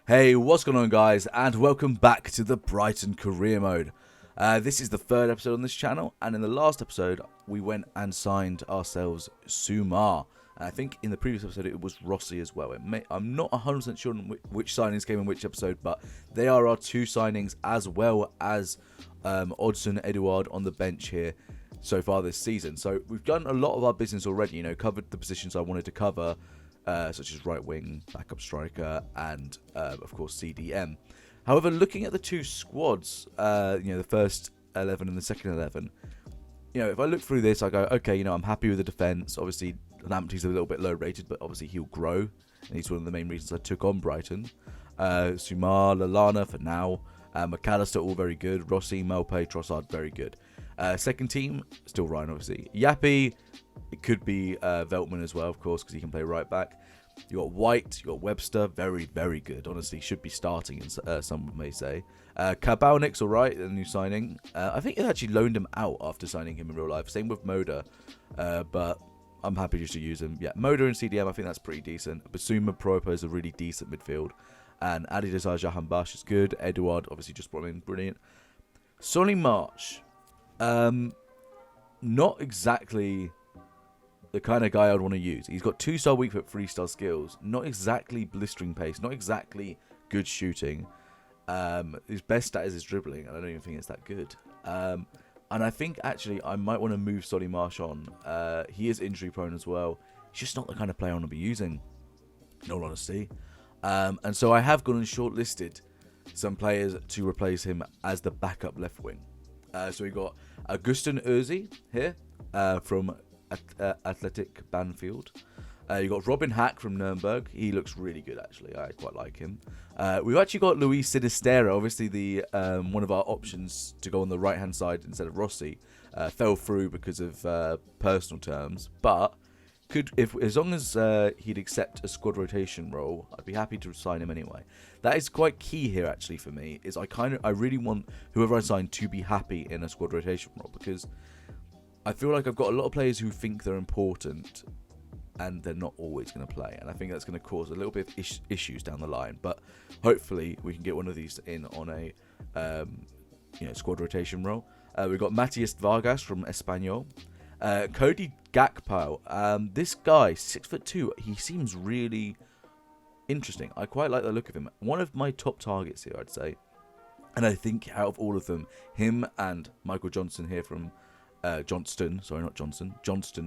Hey, what's going on, guys, and welcome back to the Brighton Career Mode. This is the third episode on this channel, and in the last episode, we went and signed ourselves Sumar. And I think in the previous episode, it was Rossi as well. I'm not 100% sure on which signings came in which episode, but they are our two signings, as well as Odsonne Edouard on the bench here so far this season. So we've done a lot of our business already, covered the positions I wanted to cover, such as right wing, backup striker, and of course CDM. However, looking at the two squads, the first 11 and the second 11, if I look through this, I go, okay, I'm happy with the defence. Obviously, Lamptey's a little bit low rated, but obviously he'll grow, and he's one of the main reasons I took on Brighton. Sumar, Lallana for now, McAllister all very good, Rossi, Malpe, Trossard very good. Second team, still Ryan obviously. Yappy, it could be Veltman as well, of course, because he can play right back. You got White, you got Webster, very, very good. Honestly, should be starting, some may say. Kabalnik's all right, a new signing. I think they actually loaned him out after signing him in real life. Same with Moda, but I'm happy just to use him. Yeah, Moda and CDM, I think that's pretty decent. Basuma Propo is a really decent midfield. And Adidasar Jahanbash is good. Edouard, obviously, just brought him in, brilliant. Solly March, not exactly the kind of guy I'd want to use. He's got 2-star weak foot, 3-star skills. Not exactly blistering pace. Not exactly good shooting. His best stat is his dribbling, and I don't even think it's that good. And I think, actually, I might want to move Solly March on. He is injury prone as well. He's just not the kind of player I want to be using, in all honesty. And so I have gone and shortlisted some players to replace him as the backup left wing. So we got Augustin Özil here from Athletic Banfield. You got Robin Hack from Nuremberg. He looks really good, actually. I quite like him. We've actually got Luis Sinistera, obviously the one of our options to go on the right-hand side instead of Rossi. Fell through because of personal terms, but as long as he'd accept a squad rotation role, I'd be happy to sign him anyway. That is quite key here, actually, for me. Is I really want whoever I sign to be happy in a squad rotation role, because I feel like I've got a lot of players who think they're important and they're not always going to play, and I think that's going to cause a little bit of issues down the line. But hopefully we can get one of these in on a squad rotation role. We've got Matias Vargas from Espanyol. Cody Gakpo. This guy, 6'2", he seems really interesting. I quite like the look of him. One of my top targets here, I'd say. And I think out of all of them, him and Michael Johnson here from Johnston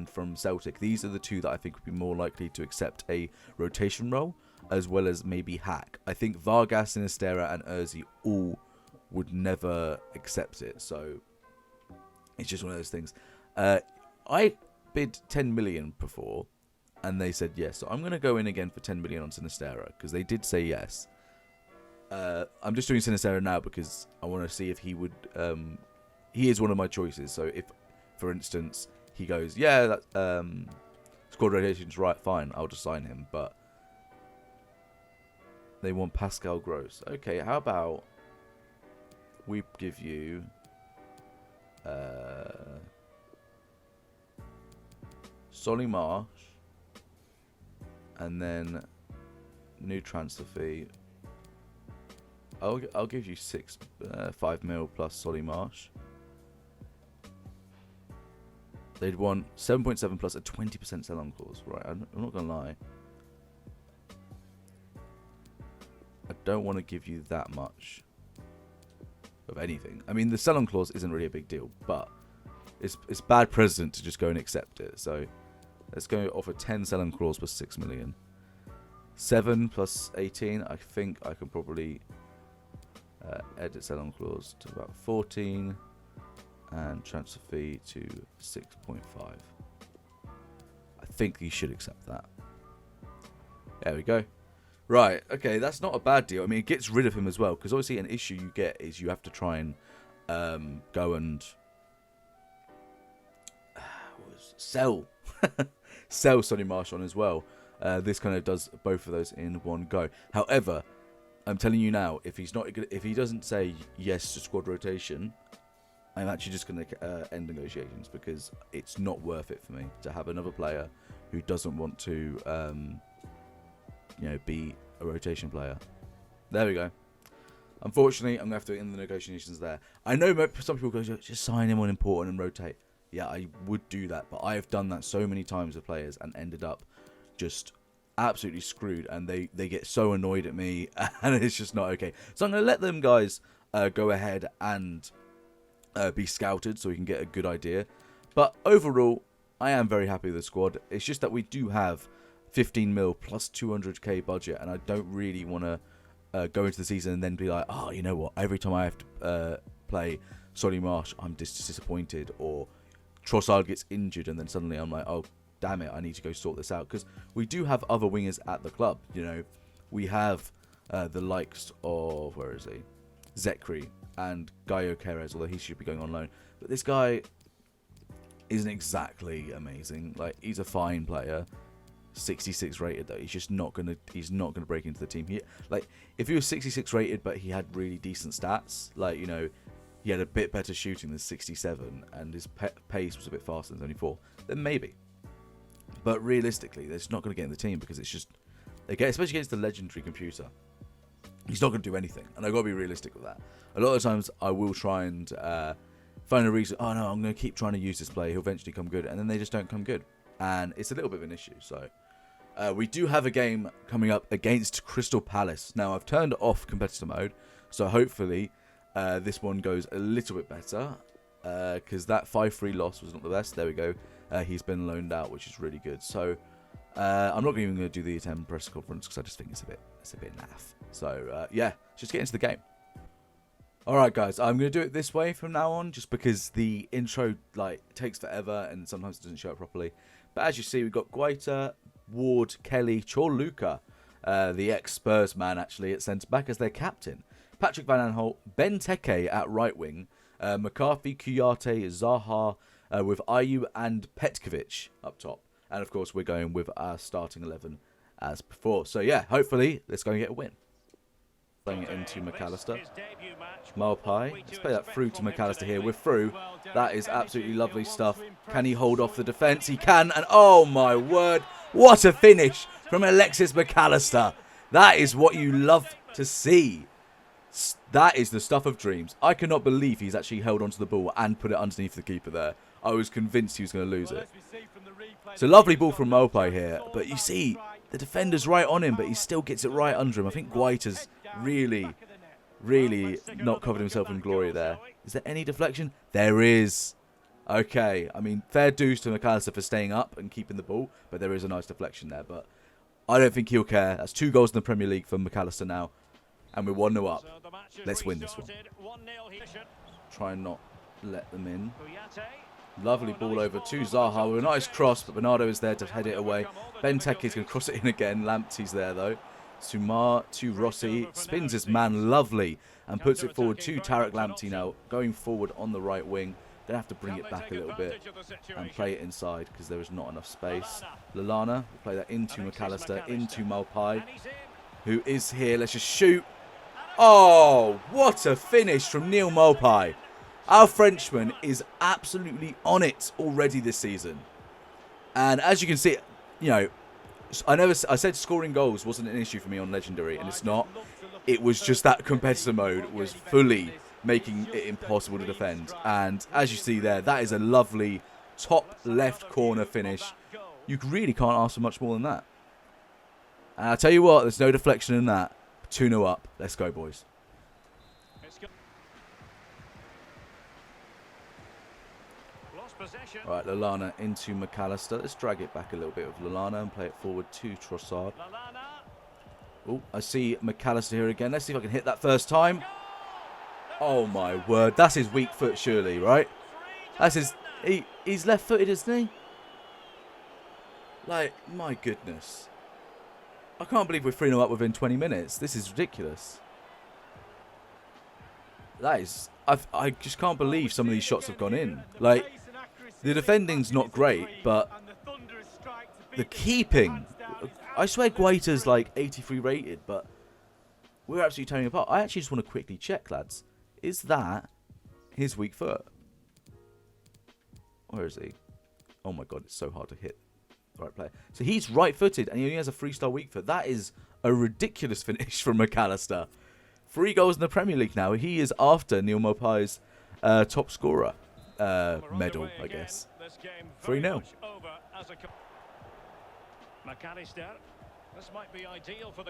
from Celtic. These are the two that I think would be more likely to accept a rotation role, as well as maybe Hack. I think Vargas, Sinistera, and Özil all would never accept it. So it's just one of those things. I bid 10 million before, and they said yes. So I'm going to go in again for 10 million on Sinistera, because they did say yes. I'm just doing Sinistera now because I want to see if he would... he is one of my choices. So if, for instance, he goes, yeah, that squad rotation's right, fine, I'll just sign him. But they want Pascal Gross. Okay, how about we give you... Solly March, and then new transfer fee. I'll give you 5 mil plus Solly March. They'd want 7.7 plus a 20% sell-on clause, right? I'm not gonna lie. I don't want to give you that much of anything. I mean, the sell-on clause isn't really a big deal, but it's bad precedent to just go and accept it. So let's go offer 10 sell-on clause plus 6 million. 7 plus 18, I think I can probably edit sell-on clause to about 14 and transfer fee to 6.5. I think you should accept that. There we go. Right, okay, that's not a bad deal. I mean, it gets rid of him as well, because obviously an issue you get is you have to try and go and sell Solly March on as well. This kind of does both of those in one go. However, I'm telling you now, if he doesn't say yes to squad rotation, I'm actually just going to end negotiations, because it's not worth it for me to have another player who doesn't want to be a rotation player. There we go. Unfortunately, I'm going to have to end the negotiations there. I know some people go, just sign him on important and rotate. Yeah, I would do that, but I have done that so many times with players and ended up just absolutely screwed, and they get so annoyed at me, and it's just not okay. So I'm going to let them guys go ahead and be scouted so we can get a good idea. But overall, I am very happy with the squad. It's just that we do have 15 mil plus 200k budget, and I don't really want to go into the season and then be like, oh, you know what, every time I have to play Solly Marsh, I'm disappointed, or Trossard gets injured and then suddenly I'm like, oh damn it, I need to go sort this out. Because we do have other wingers at the club, you know. We have the likes of, where is he, Zekri and Gaio Perez, although he should be going on loan, but this guy isn't exactly amazing. Like, he's a fine player, 66 rated though. He's just not gonna break into the team. Like, if he was 66 rated but he had really decent stats, like, you know, he had a bit better shooting than 67 and his pace was a bit faster than 74, then maybe. But realistically, they're just not going to get in the team because it's just, again, especially against the legendary computer, he's not going to do anything. And I've got to be realistic with that. A lot of times I will try and find a reason, oh no, I'm going to keep trying to use this player, he'll eventually come good, and then they just don't come good. And it's a little bit of an issue. So we do have a game coming up against Crystal Palace. Now, I've turned off competitor mode, so hopefully this one goes a little bit better, because that 5-3 loss was not the best. There we go. He's been loaned out, which is really good. So I'm not even going to do the 10 press conference because I just think it's a bit naff. So yeah, just get into the game. All right, guys, I'm going to do it this way from now on, just because the intro takes forever and sometimes it doesn't show up properly. But as you see, we've got Guaita, Ward, Kelly, Chorluka, the ex-Spurs man actually at centre back as their captain. Patrick Van Aanholt, Benteke at right wing, McCarthy, Kuyate, Zaha, with Ayew and Petkovic up top. And of course, we're going with our starting 11 as before. So yeah, hopefully, let's go and get a win. Playing it into McAllister. Malpai. Let's play that through to McAllister here. We're through. That is absolutely lovely stuff. Can he hold off the defence? He can. And oh my word, what a finish from Alexis McAllister. That is what you love to see. That is the stuff of dreams. I cannot believe he's actually held onto the ball and put it underneath the keeper there. I was convinced he was going to lose it. It's a lovely ball from Malpai here. But you see, the defender's right on him, but he still gets it right under him. I think Guaita's really not covered himself in glory there. Is there any deflection? There is. Okay, I mean, fair dues to McAllister for staying up and keeping the ball, but there is a nice deflection there. But I don't think he'll care. That's 2 goals in the Premier League for McAllister now. And we're 1-0 up. Let's win this one. Try and not let them in. Lovely ball over to Zaha with a nice cross, but Bernardo is there to head it away. Benteke is going to cross it in again. Lamptey's there though. Sumar to Rossi. Spins his man lovely and puts it forward to Tarek Lamptey now. Going forward on the right wing. Going to have to bring it back a little bit and play it inside because there is not enough space. Lallana will play that into McAllister, into Malpai, who is here. Let's just shoot. Oh, what a finish from Neil Malpai. Our Frenchman is absolutely on it already this season. And as you can see, you know, I said scoring goals wasn't an issue for me on Legendary, and it's not. It was just that competitor mode was fully making it impossible to defend. And as you see there, that is a lovely top left corner finish. You really can't ask for much more than that. And I'll tell you what, there's no deflection in that. 2-0 up. Let's go, boys. All right, Lallana into McAllister. Let's drag it back a little bit with Lallana and play it forward to Trossard. Oh, I see McAllister here again. Let's see if I can hit that first time. Oh, my word. That's his weak foot, surely, right? That's his... He's left-footed, isn't he? Like, my goodness. I can't believe we're 3-0 up within 20 minutes. This is ridiculous. That is... I just can't believe some of these shots have gone in. Like, the defending's not great, but the keeping... I swear Guaita's like 83 rated, but we're absolutely tearing apart. I actually just want to quickly check, lads. Is that his weak foot? Where is he? Oh my god, it's so hard to hit the right player. So he's right-footed, and he only has a 3-star weak foot. That is a ridiculous finish from McAllister. 3 goals in the Premier League now. He is after Neil Maupai's top scorer medal, I guess. 3-0.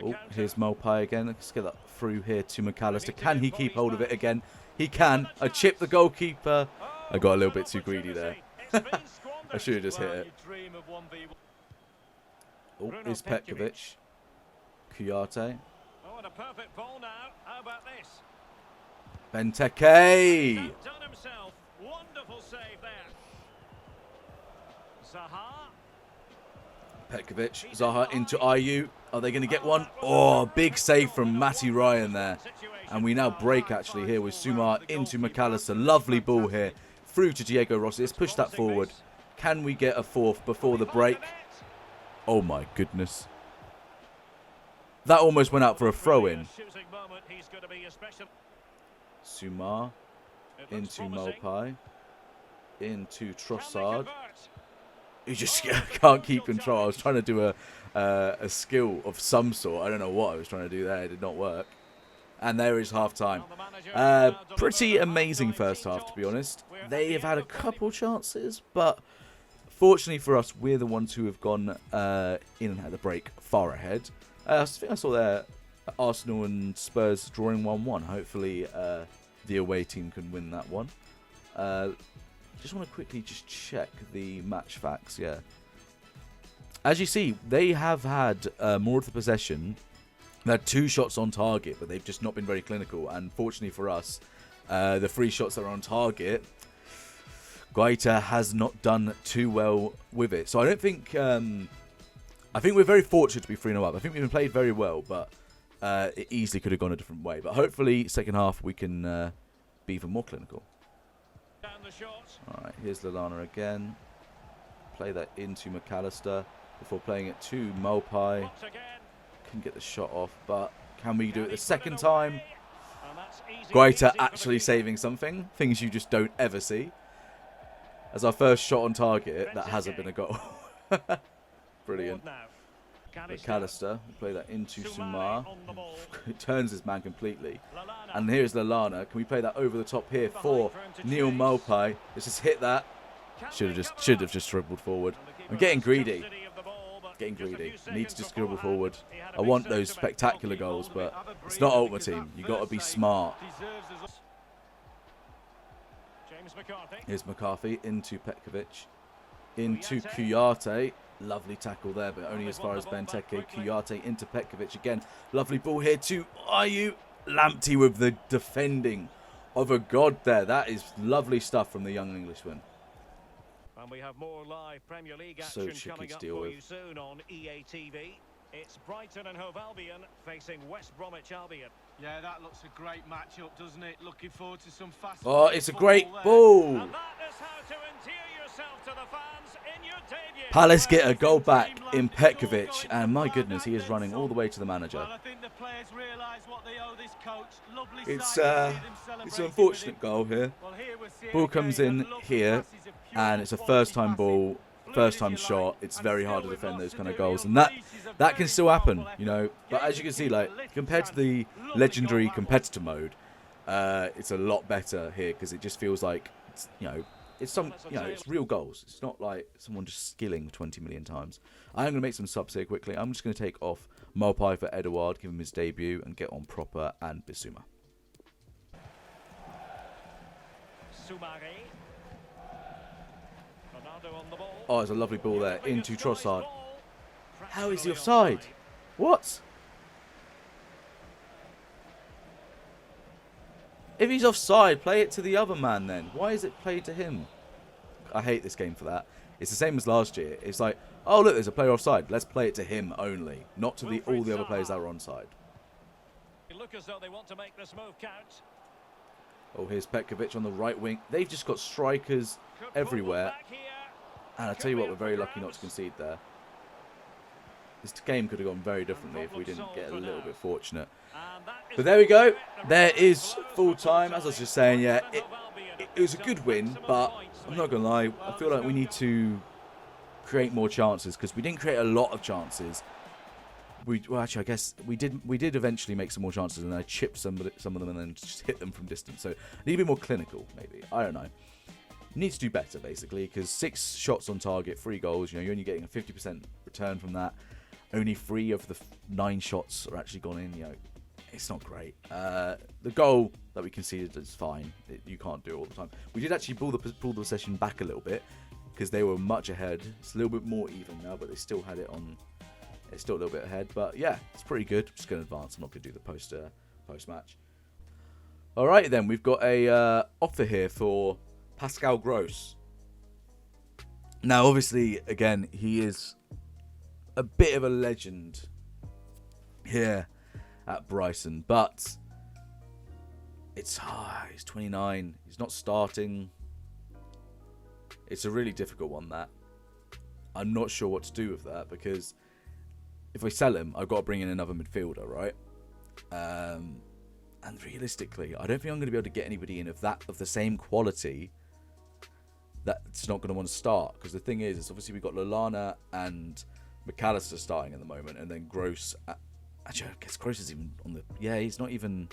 Oh, here's Maupai again. Let's get that through here to McAllister. Can he keep hold of it again? He can. I chipped the goalkeeper. I got a little bit too greedy there. I should have just hit it. Oh, here's Petkovic. Kuyate. Oh, and a perfect ball now. How about this? Benteke. Done himself. Wonderful save there. Zaha. Petkovic. Zaha into Ayew. Are they going to get one? Oh, big save from Matty Ryan there. And we now break actually here with Sumar into McAllister. Lovely ball here. Through to Diego Rossi. Let's push that forward. Can we get a fourth before the break? Oh my goodness. That almost went out for a throw-in. Sumar into Maupai. Into Trossard. He just can't keep control. I was trying to do a skill of some sort. I don't know what I was trying to do there. It did not work. And there is half-time. Pretty amazing first half, to be honest. They have had a couple chances, but fortunately for us, we're the ones who have gone in and had the break far ahead. I think I saw there Arsenal and Spurs drawing 1-1. Hopefully the away team can win that one. Just want to quickly just check the match facts, yeah. As you see, they have had more of the possession. They had 2 shots on target, but they've just not been very clinical. And fortunately for us, the 3 shots that are on target, Guaita has not done too well with it. So I don't think... I think we're very fortunate to be 3-0 up. I think we've been played very well, but it easily could have gone a different way. But hopefully, second half, we can be even more clinical. Alright, here's Lallana again. Play that into McAllister before playing it to Maupai. Couldn't get the shot off, but can we do it the second time? Guaita actually saving something. Things you just don't ever see. As our first shot on target, that hasn't been a goal. Brilliant. McAllister, we play that into Sumar. It turns his man completely. And here's Lallana. Can we play that over the top here for Neil Maupai? Let's just hit that. Should have just dribbled forward. I'm getting greedy. Getting greedy. Need to just dribble forward. I want those spectacular goals, but it's not Ultimate Team. You got to be smart. Here's McCarthy into Petkovic. Into Kuyate. Lovely tackle there, but only as far as Benteke. Kuyate into Petkovic again. Lovely ball here to Ayew. Lamptey with the defending of a god there. That is lovely stuff from the young Englishman. And we have more live Premier League So action coming up for you soon on EA TV. It's Brighton and Hove Albion facing West Bromwich Albion. Yeah, that looks a great matchup, doesn't it? Looking forward to some fast. Oh, it's a great ball. And that is how to endear yourself to the fans in your debut. Palace get a goal back in Petkovic, and my goodness, he is running all the way to the manager. Well, I think the players realise what they owe this coach. Lovely It's an unfortunate goal here. Ball comes in here, and it's a first-time ball, first-time shot. It's very hard to defend those kind of goals, and that can still happen, you know. But as you can see, like compared to the legendary competitor mode, it's a lot better here because it just feels like it's, it's real goals. It's not like someone just skilling 20 million times. I'm going to make some subs here quickly. I'm just going to take off Maupai for Edouard, give him his debut, and get on Proper and Bissouma. Oh, there's a lovely ball there into Trossard. How is he offside? What? If he's offside, play it to the other man then. Why is it played to him? I hate this game for that. It's the same as last year. It's like, oh look, there's a player offside. Let's play it to him only, not to all the other players that are onside. Look as though they want to make this move count. Oh, here's Petkovic on the right wing. They've just got strikers everywhere. And I tell you what, we're very lucky not to concede there. This game could have gone very differently if we didn't get a little bit fortunate. But there we go. There is full time. As I was just saying, yeah, it was a good win, but I'm not going to lie. I feel like we need to create more chances because we didn't create a lot of chances. well, actually, I guess we did eventually make some more chances, and I chipped some of them and then just hit them from distance. So need to be more clinical, maybe. I don't know. Need to do better, basically, because 6 shots on target, 3 goals. You know, you're only getting a 50% return from that. Only 3 of the 9 shots are actually gone in. You know, it's not great. The goal that we conceded is fine. You can't do it all the time. We did actually pull the possession back a little bit because they were much ahead. It's a little bit more even now, but they still had it on. It's still a little bit ahead, but yeah, it's pretty good. I'm just going to advance. I'm not going to do the post match. All right, then we've got a offer here for Pascal Gross. Now, obviously, again, he is a bit of a legend here at Brighton, but he's 29. He's not starting. It's a really difficult one, that. I'm not sure what to do with that, because if I sell him, I've got to bring in another midfielder, right? And realistically, I don't think I'm going to be able to get anybody in of the same quality that's not going to want to start. Because the thing is obviously we've got Lallana and McAllister starting at the moment, and then Gross. Actually, I guess Gross is even on the. Yeah, he's not even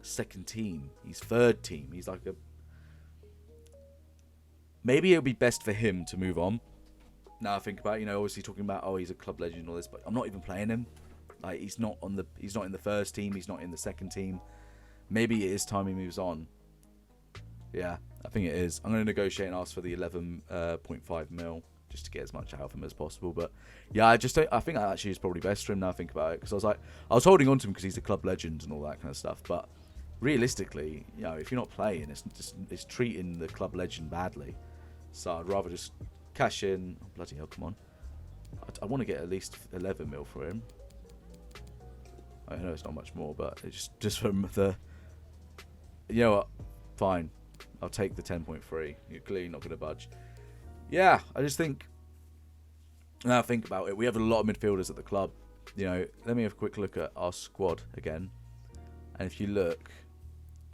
second team. He's third team. He's like a. Maybe it would be best for him to move on. Now I think about, obviously talking about, he's a club legend and all this, but I'm not even playing him. Like, he's not in the first team, he's not in the second team. Maybe it is time he moves on. Yeah, I think it is. I'm going to negotiate and ask for the 11.5 mil just to get as much out of him as possible. But yeah, I think that actually is probably best for him now I think about it, because I was holding on to him because he's a club legend and all that kind of stuff. But realistically, if you're not playing, it's treating the club legend badly. So I'd rather just cash in. Oh, bloody hell, come on. I want to get at least 11 mil for him. I know it's not much more, but it's just from the... You know what? Fine. I'll take the 10.3. You're clearly not going to budge. Yeah, I just think... Now I think about it, we have a lot of midfielders at the club. Let me have a quick look at our squad again. And if you look,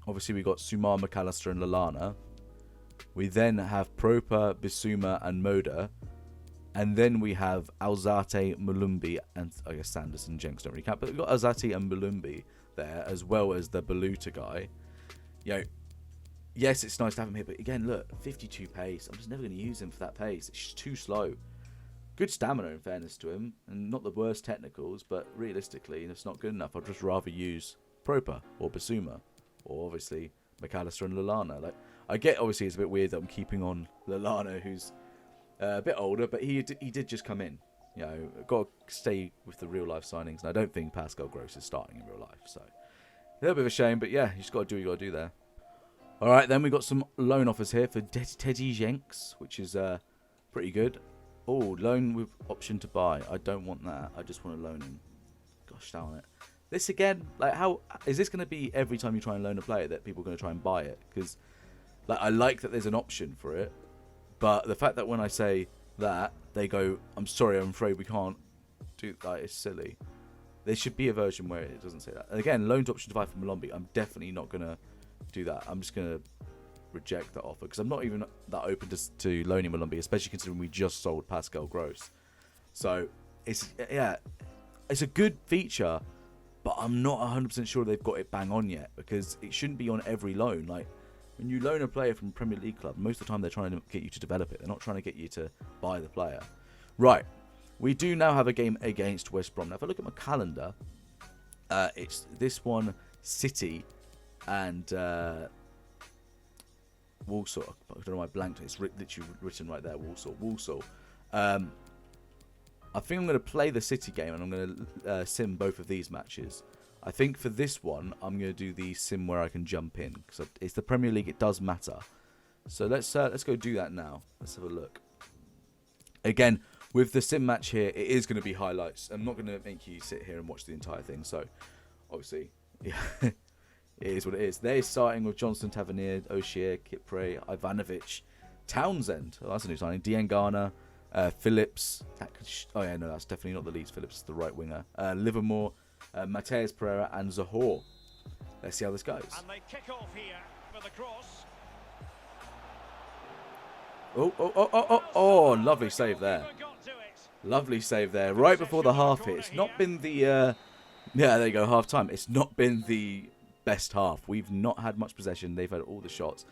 obviously we got Sumar, McAllister and Lallana. We then have Proper, Bissouma and Moda. And then we have Alzate, Mulumbi, and I guess Sanders and Jenks don't really count. But we've got Alzate and Mulumbi there, as well as the Baluta guy. Yes, it's nice to have him here. But again, look, 52 pace. I'm just never going to use him for that pace. It's just too slow. Good stamina, in fairness to him. And not the worst technicals, but realistically, it's not good enough. I'd just rather use Proper or Bissouma. Or obviously McAllister and Lallana. I get, obviously, it's a bit weird that I'm keeping on Lallana, who's a bit older, but he did just come in. Got to stay with the real life signings, and I don't think Pascal Gross is starting in real life. So a little bit of a shame, but yeah, you just got to do what you got to do there. All right, then we got some loan offers here for Teddy Jenks, which is pretty good. Oh, loan with option to buy. I don't want that. I just want to loan him. Gosh darn it. This again, how is this going to be every time you try and loan a player that people are going to try and buy it? Because I like that there's an option for it. But the fact that when I say that, they go, I'm sorry, I'm afraid we can't do that, it's silly. There should be a version where it doesn't say that. And again, loaned option to buy from Malombi, I'm definitely not going to do that. I'm just going to reject that offer, because I'm not even that open to loaning Malombi, especially considering we just sold Pascal Gross. So, it's a good feature, but I'm not 100% sure they've got it bang on yet, because it shouldn't be on every loan. When you loan a player from a Premier League club, most of the time they're trying to get you to develop it. They're not trying to get you to buy the player. Right. We do now have a game against West Brom. Now, if I look at my calendar, it's this one, City, and Walsall. I don't know why I blanked. It's literally written right there, Walsall. I think I'm going to play the City game, and I'm going to sim both of these matches. I think for this one, I'm going to do the sim where I can jump in, because it's the Premier League. It does matter. So let's go do that now. Let's have a look. Again, with the sim match here, it is going to be highlights. I'm not going to make you sit here and watch the entire thing. So, obviously, yeah, it is what it is. They're starting with Johnston, Tavernier, O'Shea, Kipre, Ivanovic, Townsend. Oh, that's a new signing. Diangana, Phillips. That's definitely not the Leeds. Phillips is the right winger. Livermore. Mateus Pereira and Zahor. Let's see how this goes. And they kick off here for the cross. Oh, lovely save there. Lovely save there, right before the half hit. It's not been the... yeah, there you go, half time. It's not been the best half. We've not had much possession. They've had all the shots.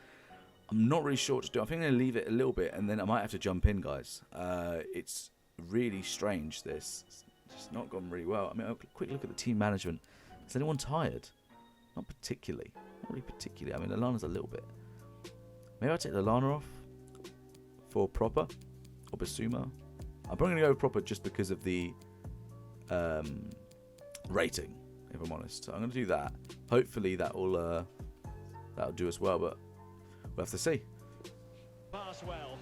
I'm not really sure what to do. I think I'm going to leave it a little bit, and then I might have to jump in, guys. It's really strange, this. It's just not gone really well. I mean, a quick look at the team management. Is anyone tired? Not particularly. Not really particularly. I mean, Lallana's a little bit. Maybe I'll take Lallana off for Proper or Basuma. I'm probably going to go with Proper just because of the rating, if I'm honest. So I'm going to do that. Hopefully that'll do us well, but we'll have to see. Pass well.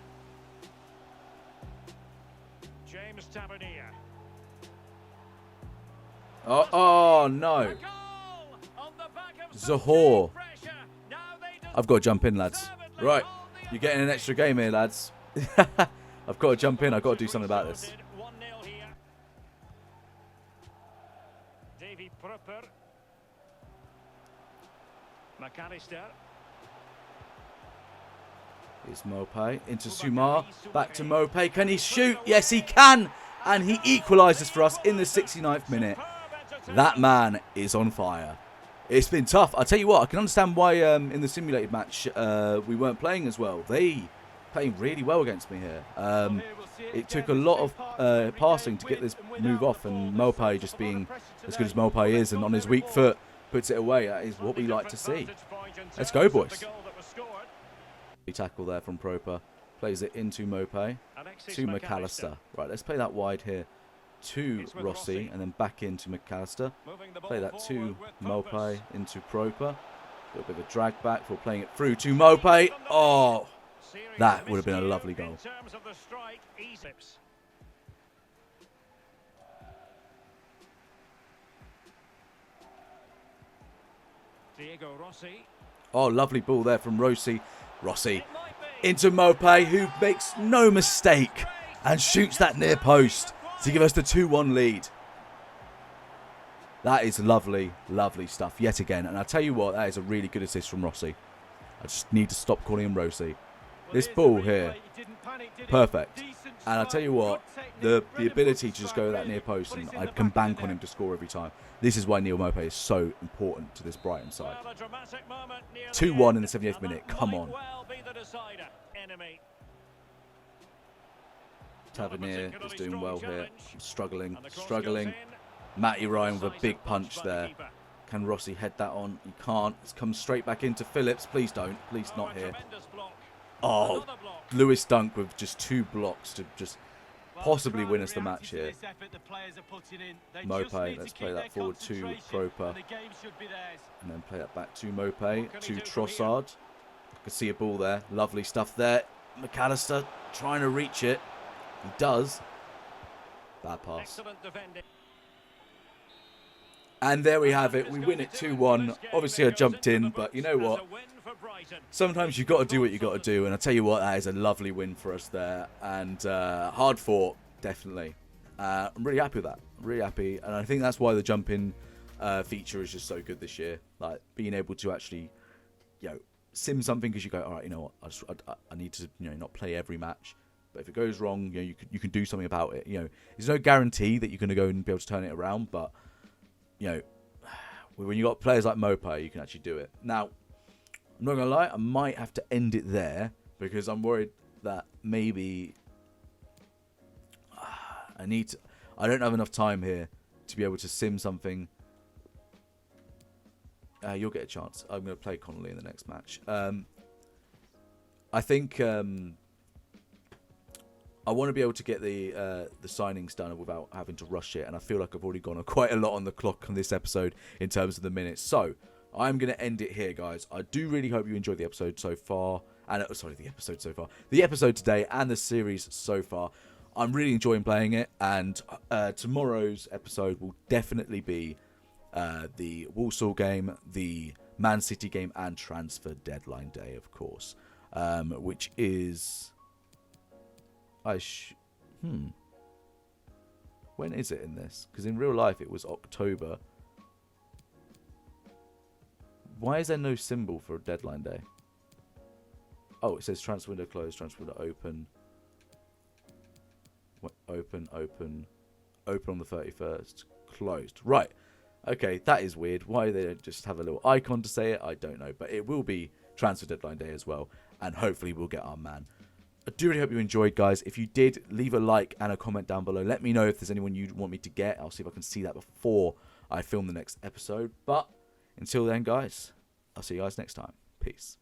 James Tavernier. Oh no. Zahor. I've got to jump in, lads. Right. You're getting an extra game here, lads. I've got to jump in. I've got to do something about this. Davy Prupper. McAllister. Here's Mopay into Sumar. Back to Mopay. Can he shoot? Yes, he can. And he equalises for us in the 69th minute. That man is on fire. It's been tough. I'll tell you what, I can understand why in the simulated match we weren't playing as well. They playing really well against me here. It took a lot of passing to get this move off, and Mopay just being as good as Mopay is and on his weak foot puts it away. That is what we like to see. Let's go, boys. Tackle there from Proper. Plays it into Mopay. To McAllister. Right, let's play that wide here to Rossi and then back into McAllister. Play that to Mopay into Proper. A little bit of a drag back for playing it through to Mopay. Oh, that would have been a lovely goal. Diego Rossi. Oh, lovely ball there from Rossi into Mopay, who makes no mistake and shoots that near post to give us the 2-1 lead. That is lovely, lovely stuff yet again. And I'll tell you what, that is a really good assist from Rossi. I just need to stop calling him Rossi. This ball here, perfect. And I'll tell you what, the ability to just go to that near post, and I can bank on him to score every time. This is why Neal Mopay is so important to this Brighton side. 2-1 in the 78th minute, come on. Tavernier is doing well here. Struggling. Matty Ryan with a big punch there. Can Rossi head that on? He can't. It's come straight back into Phillips. Please don't. Please not here. Oh, Lewis Dunk with just 2 blocks to just possibly win us the match here. Mopay, let's play that forward to Proper. And then play that back to Mopay, to Trossard. I can see a ball there. Lovely stuff there. McAllister trying to reach it. He does. Bad pass. And there we have it. We win it 2-1. Obviously, I jumped in, but you know what? Sometimes you've got to do what you've got to do. And I tell you what, that is a lovely win for us there. And hard fought, definitely. I'm really happy with that. Really happy. And I think that's why the jump-in feature is just so good this year. Like, being able to actually, sim something because you go, all right, you know what? I need to, not play every match. But if it goes wrong, you can do something about it. There's no guarantee that you're going to go and be able to turn it around. But, when you've got players like Mopay, you can actually do it. Now, I'm not going to lie, I might have to end it there because I'm worried that maybe I don't have enough time here to be able to sim something. You'll get a chance. I'm going to play Connolly in the next match. I think I want to be able to get the signings done without having to rush it, and I feel like I've already gone on quite a lot on the clock on this episode in terms of the minutes. So I'm going to end it here, guys. I do really hope you enjoyed the episode so far, and the episode today and the series so far. I'm really enjoying playing it, and tomorrow's episode will definitely be the Walsall game, the Man City game, and transfer deadline day, of course, which is. When is it in this? Because in real life it was October. Why is there no symbol for a deadline day? Oh, it says transfer window closed, transfer window open. Open on the 31st. Closed. Right. Okay, that is weird. Why they don't just have a little icon to say it, I don't know. But it will be transfer deadline day as well. And hopefully we'll get our man. I do really hope you enjoyed, guys. If you did, leave a like and a comment down below. Let me know if there's anyone you want me to get. I'll see if I can see that before I film the next episode. But until then, guys, I'll see you guys next time. Peace.